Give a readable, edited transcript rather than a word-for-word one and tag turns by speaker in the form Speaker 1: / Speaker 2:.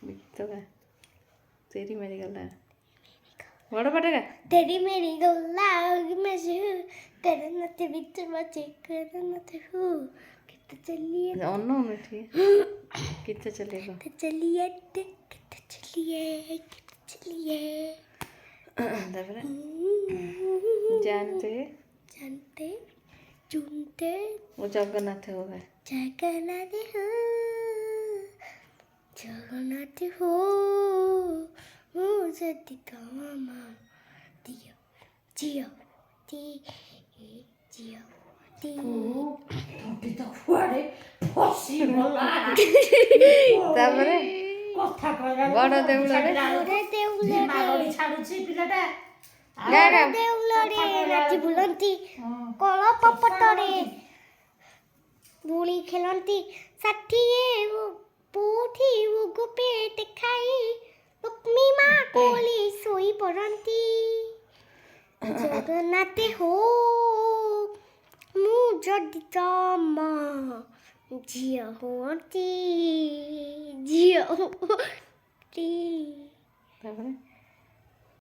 Speaker 1: गीत गा तेरी मेरी गल्ला बड़ा पाट गा
Speaker 2: तेरी मेरी गल्ला मैं तेरे नाते बिच बचे कर नाते हूँ कित चलिए
Speaker 1: अन्नो मिठी कित चलेगा
Speaker 2: चलिए कित चलिए
Speaker 1: तारपरे जानते
Speaker 2: जानते चुनते
Speaker 1: वो जगन्नाथ होगा
Speaker 2: जगन्नाथ हो मुझे मामा दियो जियो दी जियो दी
Speaker 3: तो फुआरे फसी गला
Speaker 1: तारपरे
Speaker 3: কথা কইরা
Speaker 1: বড় দেউলরে
Speaker 3: মাগড়ি ছাড়ুছি পিলাটা
Speaker 1: গাড়া
Speaker 2: ଦେଉଳରେ ନାଚି ବୁଲନ୍ତି କଳ ପପଟରେ ଦୋଳି ଖେଳନ୍ତି ଷାଠିଏ ପୁଠି ଗୁପେଟ ଖାଇ ଲକ୍ଷ୍ମୀ ମା କୋଳି ଶୋଇ ପଡ଼ନ୍ତି ଜଗନ୍ନାଥ ହୋ ମୁଁ ଯଦି ତମ ଝିଅ ହୁଅନ୍ତି
Speaker 1: तारपरे